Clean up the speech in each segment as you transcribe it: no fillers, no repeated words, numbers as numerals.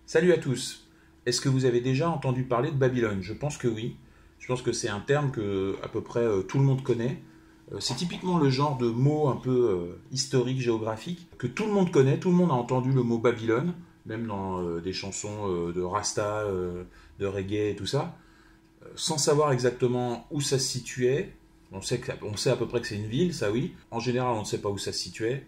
Salut à tous. Est-ce que vous avez déjà entendu parler de Babylone? Je pense que oui. Je pense que c'est un terme que à peu près tout le monde connaît. C'est typiquement le genre de mot un peu historique, géographique, que tout le monde connaît. Tout le monde a entendu le mot Babylone, même dans des chansons de Rasta, de reggae et tout ça, sans savoir exactement où ça se situait. On sait à peu près que c'est une ville, ça oui. En général, on ne sait pas où ça se situait.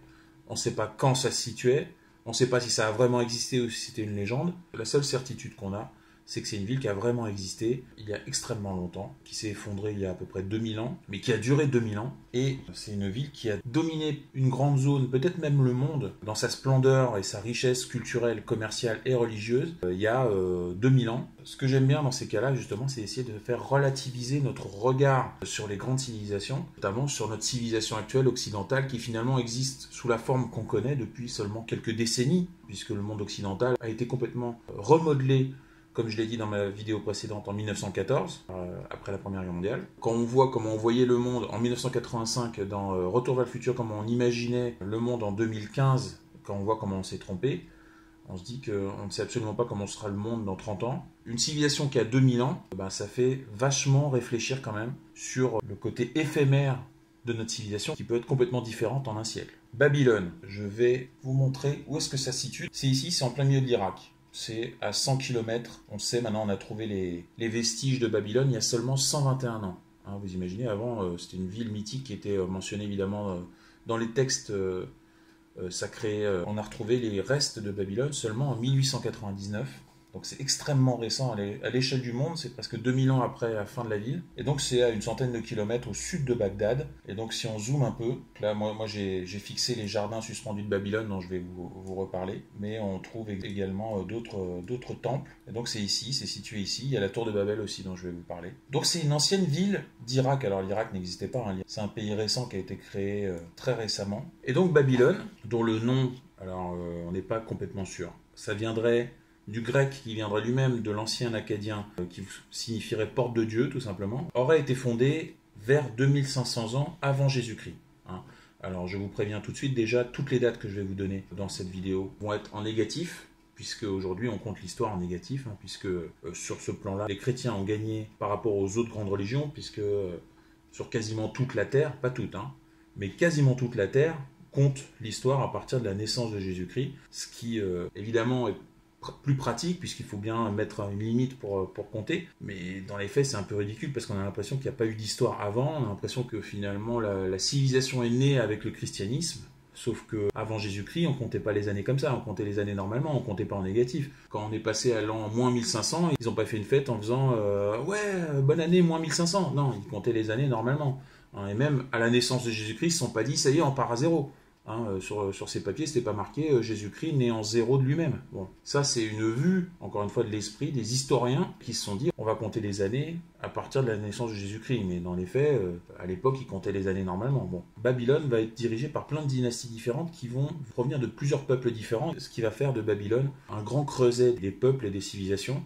On ne sait pas quand ça se situait. On ne sait pas si ça a vraiment existé ou si c'était une légende. La seule certitude qu'on a, c'est que c'est une ville qui a vraiment existé il y a extrêmement longtemps, qui s'est effondrée il y a à peu près 2000 ans, mais qui a duré 2000 ans. Et c'est une ville qui a dominé une grande zone, peut-être même le monde, dans sa splendeur et sa richesse culturelle, commerciale et religieuse, il y a 2000 ans. Ce que j'aime bien dans ces cas-là, justement, c'est essayer de faire relativiser notre regard sur les grandes civilisations, notamment sur notre civilisation actuelle occidentale, qui finalement existe sous la forme qu'on connaît depuis seulement quelques décennies, puisque le monde occidental a été complètement remodelé, comme je l'ai dit dans ma vidéo précédente, en 1914, après la Première Guerre mondiale. Quand on voit comment on voyait le monde en 1985 dans Retour vers le futur, comment on imaginait le monde en 2015, quand on voit comment on s'est trompé, on se dit qu'on ne sait absolument pas comment sera le monde dans 30 ans. Une civilisation qui a 2000 ans, ça fait vachement réfléchir quand même sur le côté éphémère de notre civilisation qui peut être complètement différente en un siècle. Babylone, je vais vous montrer où est-ce que ça se situe. C'est ici, c'est en plein milieu de l'Irak. C'est à 100 km. On sait maintenant, on a trouvé les vestiges de Babylone il y a seulement 121 ans. Hein, vous imaginez, avant, c'était une ville mythique qui était mentionnée évidemment dans les textes sacrés. On a retrouvé les restes de Babylone seulement en 1899. Donc c'est extrêmement récent à l'échelle du monde, c'est presque 2000 ans après la fin de la ville. Et donc c'est à une centaine de kilomètres au sud de Bagdad. Et donc si on zoome un peu, là moi j'ai fixé les jardins suspendus de Babylone dont je vais vous reparler. Mais on trouve également d'autres temples. Et donc c'est ici, c'est situé ici. Il y a la tour de Babel aussi dont je vais vous parler. Donc c'est une ancienne ville d'Irak. Alors l'Irak n'existait pas, hein. C'est un pays récent qui a été créé très récemment. Et donc Babylone, dont le nom, alors on n'est pas complètement sûr. Ça viendrait du grec qui viendrait lui-même de l'ancien acadien, qui signifierait porte de Dieu tout simplement, aurait été fondée vers 2500 ans avant Jésus-Christ. Hein. Alors je vous préviens tout de suite, déjà toutes les dates que je vais vous donner dans cette vidéo vont être en négatif, puisque aujourd'hui on compte l'histoire en négatif, hein, puisque sur ce plan-là, les chrétiens ont gagné par rapport aux autres grandes religions, puisque sur quasiment toute la Terre, pas toute, hein, mais quasiment toute la Terre compte l'histoire à partir de la naissance de Jésus-Christ, ce qui évidemment est plus pratique puisqu'il faut bien mettre une limite pour compter, mais dans les faits c'est un peu ridicule parce qu'on a l'impression qu'il n'y a pas eu d'histoire avant, on a l'impression que finalement la civilisation est née avec le christianisme, sauf que avant Jésus-Christ on comptait pas les années comme ça, on comptait les années normalement, on comptait pas en négatif. Quand on est passé à l'an moins 1500, ils n'ont pas fait une fête en faisant ouais bonne année moins 1500, non, ils comptaient les années normalement, hein, et même à la naissance de Jésus-Christ ils ne se sont pas dit ça y est on part à zéro. Hein, sur ces papiers, c'était pas marqué Jésus-Christ né en zéro de lui-même. Bon, ça c'est une vue, encore une fois, de l'esprit des historiens qui se sont dit on va compter les années à partir de la naissance de Jésus-Christ. Mais dans les faits, à l'époque, ils comptaient les années normalement. Bon, Babylone va être dirigée par plein de dynasties différentes qui vont provenir de plusieurs peuples différents, ce qui va faire de Babylone un grand creuset des peuples et des civilisations.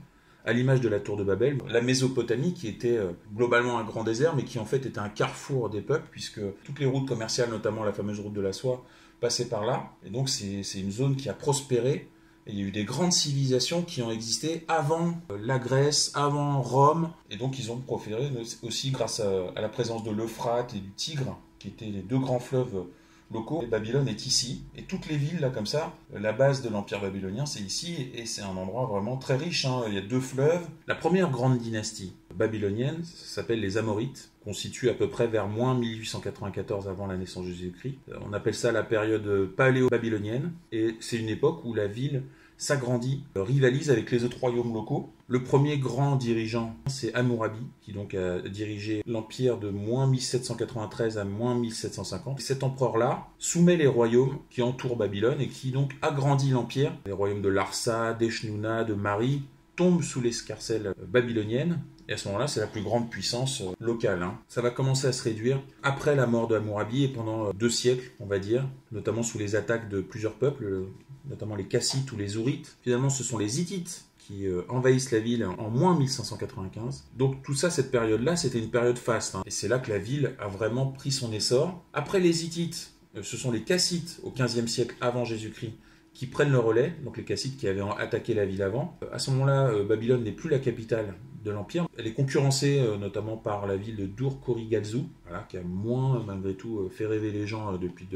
À l'image de la tour de Babel, la Mésopotamie qui était globalement un grand désert, mais qui en fait était un carrefour des peuples, puisque toutes les routes commerciales, notamment la fameuse route de la soie, passaient par là. Et donc c'est une zone qui a prospéré. Et il y a eu des grandes civilisations qui ont existé avant la Grèce, avant Rome. Et donc ils ont prospéré aussi grâce à la présence de l'Euphrate et du Tigre, qui étaient les deux grands fleuves locaux. Babylone est ici, et toutes les villes là comme ça, la base de l'empire babylonien c'est ici, et c'est un endroit vraiment très riche, hein. Il y a deux fleuves. La première grande dynastie babylonienne s'appelle les Amorites, qu'on situe à peu près vers moins 1894 avant la naissance de Jésus-Christ. On appelle ça la période paléo-babylonienne, et c'est une époque où la ville s'agrandit, rivalise avec les autres royaumes locaux. Le premier grand dirigeant, c'est Hammurabi, qui donc a dirigé l'empire de moins 1793 à moins 1750. Et cet empereur-là soumet les royaumes qui entourent Babylone et qui donc agrandit l'empire. Les royaumes de Larsa, d'Eshnouna, de Mari tombent sous l'escarcelle babylonienne. Et à ce moment-là, c'est la plus grande puissance locale. Hein. Ça va commencer à se réduire après la mort de Hammurabi et pendant 2 siècles, on va dire, notamment sous les attaques de plusieurs peuples, notamment les Kassites ou les Ourites. Finalement, ce sont les Hittites qui envahissent la ville en moins 1595. Donc tout ça, cette période-là, c'était une période faste. Hein. Et c'est là que la ville a vraiment pris son essor. Après les Hittites, ce sont les Kassites au XVe siècle avant Jésus-Christ qui prennent le relais, donc les Kassites qui avaient attaqué la ville avant. À ce moment-là, Babylone n'est plus la capitale de l'Empire. Elle est concurrencée notamment par la ville de Dur-Korigazou, voilà, qui a moins, malgré tout, fait rêver les gens depuis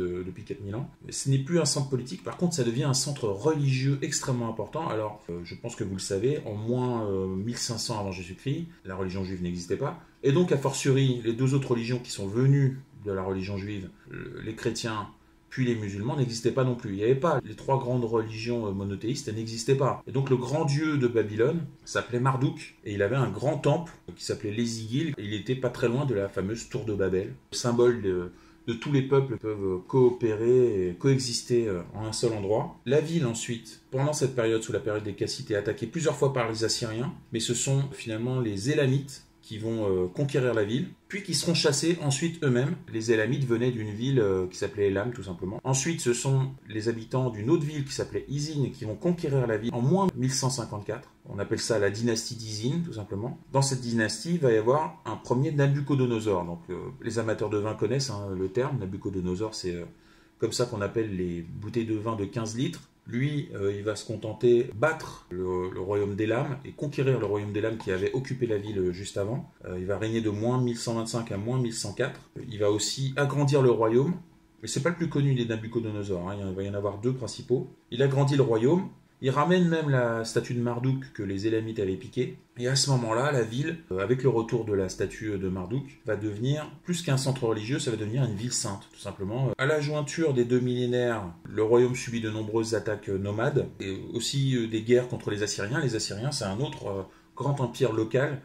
4000 ans. Mais ce n'est plus un centre politique, par contre, ça devient un centre religieux extrêmement important. Alors, je pense que vous le savez, en moins 1500 avant Jésus-Christ, la religion juive n'existait pas. Et donc, a fortiori, les deux autres religions qui sont venues de la religion juive, les chrétiens, puis les musulmans, n'existaient pas non plus. Il n'y avait pas les trois grandes religions monothéistes, elles n'existaient pas. Et donc le grand dieu de Babylone s'appelait Marduk, et il avait un grand temple qui s'appelait l'Ézigil, et il était pas très loin de la fameuse tour de Babel, le symbole de tous les peuples peuvent coopérer et coexister en un seul endroit. La ville ensuite, pendant cette période, sous la période des Kassites, est attaquée plusieurs fois par les Assyriens, mais ce sont finalement les Élamites qui vont conquérir la ville, puis qui seront chassés ensuite eux-mêmes. Les Élamites venaient d'une ville qui s'appelait Élam, tout simplement. Ensuite, ce sont les habitants d'une autre ville qui s'appelait Izine qui vont conquérir la ville en moins 1154. On appelle ça la dynastie d'Izine, tout simplement. Dans cette dynastie, il va y avoir un premier Nabuchodonosor. Donc, les amateurs de vin connaissent le terme. Nabuchodonosor, c'est comme ça qu'on appelle les bouteilles de vin de 15 litres. Lui, il va se contenter battre le royaume d'Élam et conquérir le royaume d'Élam qui avait occupé la ville juste avant. Il va régner de moins 1125 à moins 1104. Il va aussi agrandir le royaume, mais c'est pas le plus connu des Nabuchodonosor, hein. Il va y en avoir deux principaux. Il agrandit le royaume. Il ramène même la statue de Marduk que les Élamites avaient piquée. Et à ce moment-là, la ville, avec le retour de la statue de Marduk, va devenir, plus qu'un centre religieux, ça va devenir une ville sainte, tout simplement. À la jointure des deux millénaires, le royaume subit de nombreuses attaques nomades, et aussi des guerres contre les Assyriens. Les Assyriens, c'est un autre grand empire local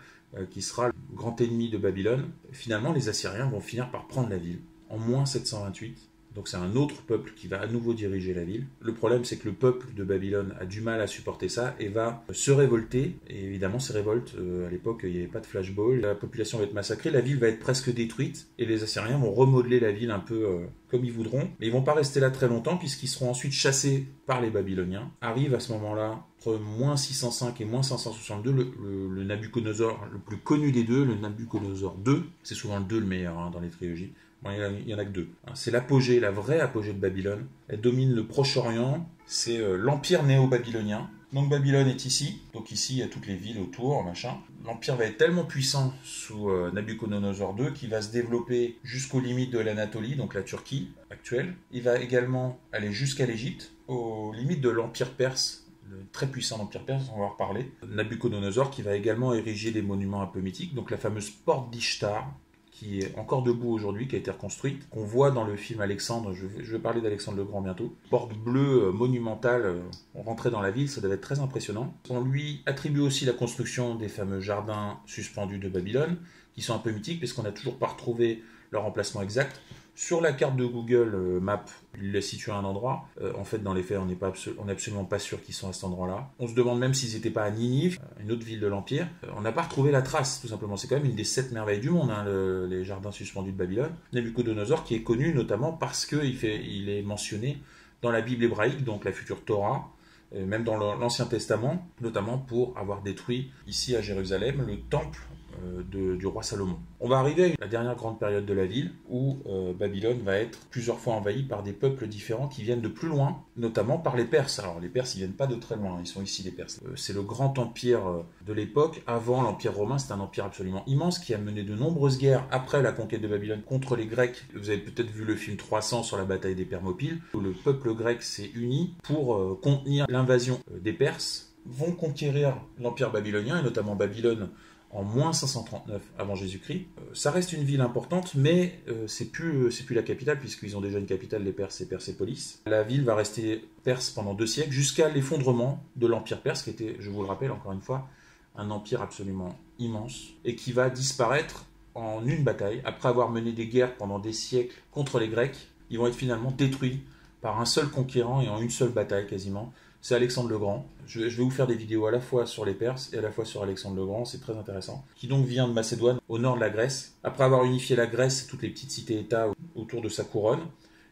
qui sera le grand ennemi de Babylone. Finalement, les Assyriens vont finir par prendre la ville, en moins 728. Donc c'est un autre peuple qui va à nouveau diriger la ville. Le problème, c'est que le peuple de Babylone a du mal à supporter ça et va se révolter. Et évidemment, ces révoltes, à l'époque, il n'y avait pas de flashball. La population va être massacrée, la ville va être presque détruite. Et les Assyriens vont remodeler la ville un peu comme ils voudront. Mais ils vont pas rester là très longtemps puisqu'ils seront ensuite chassés par les Babyloniens. Arrive à ce moment-là, entre moins 605 et moins 562, le Nabuchodonosor le plus connu des deux, le Nabuchodonosor II. C'est souvent le 2 le meilleur dans les trilogies. Bon, il n'y en a que deux. C'est l'apogée, la vraie apogée de Babylone. Elle domine le Proche-Orient. C'est l'empire néo-babylonien. Donc Babylone est ici. Donc ici, il y a toutes les villes autour, machin. L'empire va être tellement puissant sous Nabuchodonosor II qu'il va se développer jusqu'aux limites de l'Anatolie, donc la Turquie actuelle. Il va également aller jusqu'à l'Égypte, aux limites de l'empire perse. Le très puissant empire perse, on va en reparler. Nabuchodonosor qui va également ériger des monuments un peu mythiques. Donc la fameuse porte d'Ishtar, qui est encore debout aujourd'hui, qui a été reconstruite, qu'on voit dans le film Alexandre. Je vais parler d'Alexandre le Grand bientôt. Porte bleue monumentale, on rentrait dans la ville, ça devait être très impressionnant. On lui attribue aussi la construction des fameux jardins suspendus de Babylone, qui sont un peu mythiques, parce qu'on n'a toujours pas retrouvé leur emplacement exact. Sur la carte de Google Maps, il l'a situé à un endroit. En fait, dans les faits, on n'est absolument pas sûr qu'ils sont à cet endroit-là. On se demande même s'ils n'étaient pas à Ninive, une autre ville de l'Empire. On n'a pas retrouvé la trace, tout simplement. C'est quand même une des 7 merveilles du monde, les jardins suspendus de Babylone. Nabuchodonosor, qui est connu notamment parce qu'il est mentionné dans la Bible hébraïque, donc la future Torah, même dans l'Ancien Testament, notamment pour avoir détruit ici à Jérusalem le temple du roi Salomon. On va arriver à la dernière grande période de la ville où Babylone va être plusieurs fois envahie par des peuples différents qui viennent de plus loin, notamment par les Perses. Alors les Perses, ils viennent pas de très loin, ils sont ici les Perses. C'est le grand empire de l'époque, avant l'Empire romain, c'est un empire absolument immense qui a mené de nombreuses guerres après la conquête de Babylone contre les Grecs. Vous avez peut-être vu le film 300 sur la bataille des Thermopyles, où le peuple grec s'est uni pour contenir l'invasion des Perses, vont conquérir l'empire babylonien, et notamment Babylone, en moins 539 avant Jésus-Christ. Ça reste une ville importante, mais c'est plus la capitale, puisqu'ils ont déjà une capitale, les Perses, c'est Persépolis. La ville va rester perse pendant 2 siècles, jusqu'à l'effondrement de l'Empire perse, qui était, je vous le rappelle encore une fois, un empire absolument immense, et qui va disparaître en une bataille. Après avoir mené des guerres pendant des siècles contre les Grecs, ils vont être finalement détruits par un seul conquérant et en une seule bataille quasiment. C'est Alexandre le Grand. Je vais vous faire des vidéos à la fois sur les Perses et à la fois sur Alexandre le Grand, c'est très intéressant. Qui donc vient de Macédoine, au nord de la Grèce. Après avoir unifié la Grèce et toutes les petites cités-états autour de sa couronne,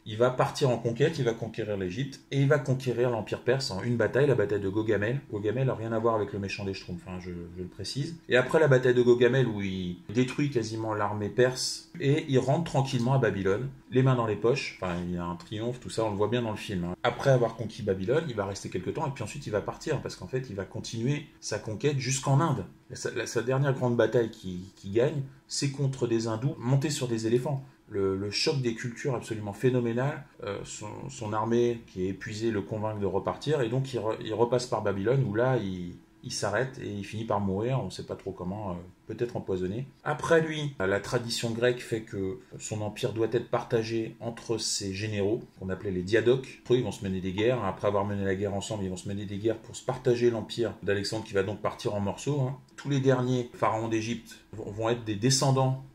il va partir en conquête, il va conquérir l'Égypte et il va conquérir l'Empire perse en une bataille, la bataille de Gogamel. Gogamel n'a rien à voir avec le méchant des Schtroumpfs, hein, je le précise. Et après la bataille de Gogamel, où il détruit quasiment l'armée perse et il rentre tranquillement à Babylone, les mains dans les poches. Enfin, il y a un triomphe, tout ça, on le voit bien dans le film, hein. Après avoir conquis Babylone, il va rester quelques temps et puis ensuite il va partir parce qu'en fait, il va continuer sa conquête jusqu'en Inde. Sa dernière grande bataille qu'il gagne, c'est contre des hindous montés sur des éléphants. Le choc des cultures absolument phénoménal. Son armée qui est épuisée le convainc de repartir et donc il repasse par Babylone où là il s'arrête et il finit par mourir, on ne sait pas trop comment, peut-être empoisonné. Après lui, la tradition grecque fait que son empire doit être partagé entre ses généraux, qu'on appelait les diadoques. Après, ils vont se mener des guerres, après avoir mené la guerre ensemble, ils vont se mener des guerres pour se partager l'empire d'Alexandre qui va donc partir en morceaux, hein. Tous les derniers pharaons d'Égypte vont être des descendants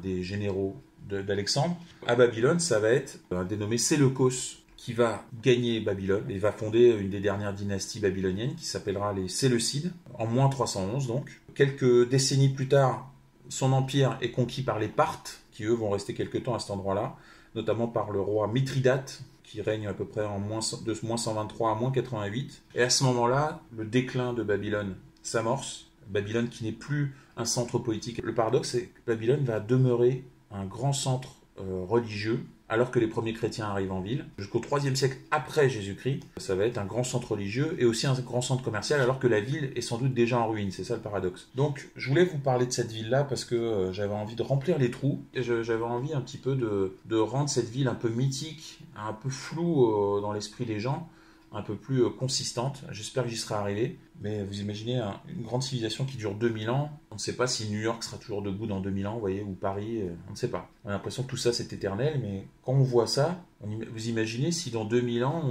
des généraux d'Alexandre. À Babylone, ça va être un dénommé Séleucos qui va gagner Babylone et va fonder une des dernières dynasties babyloniennes qui s'appellera les Séleucides, en moins 311 donc. Quelques décennies plus tard, son empire est conquis par les Parthes, qui eux vont rester quelques temps à cet endroit-là, notamment par le roi Mithridate, qui règne à peu près de moins 123 à moins 88. Et à ce moment-là, le déclin de Babylone s'amorce. Babylone qui n'est plus un centre politique. Le paradoxe, c'est que Babylone va demeurer un grand centre religieux, alors que les premiers chrétiens arrivent en ville. Jusqu'au IIIe siècle après Jésus-Christ, ça va être un grand centre religieux et aussi un grand centre commercial, alors que la ville est sans doute déjà en ruine. C'est ça le paradoxe. Donc, je voulais vous parler de cette ville-là parce que j'avais envie de remplir les trous et j'avais envie un petit peu de rendre cette ville un peu mythique, un peu floue dans l'esprit des gens, un peu plus consistante. J'espère que j'y serai arrivé. Mais vous imaginez une grande civilisation qui dure 2000 ans. On ne sait pas si New York sera toujours debout dans 2000 ans, vous voyez, ou Paris, on ne sait pas. On a l'impression que tout ça c'est éternel, mais quand on voit ça, vous imaginez si dans 2000 ans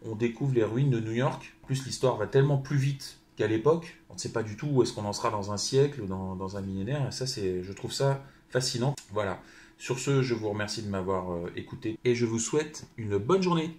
on découvre les ruines de New York. En plus, l'histoire va tellement plus vite qu'à l'époque. On ne sait pas du tout où est-ce qu'on en sera dans un siècle ou dans un millénaire. Et ça, je trouve ça fascinant. Voilà. Sur ce, je vous remercie de m'avoir écouté et je vous souhaite une bonne journée.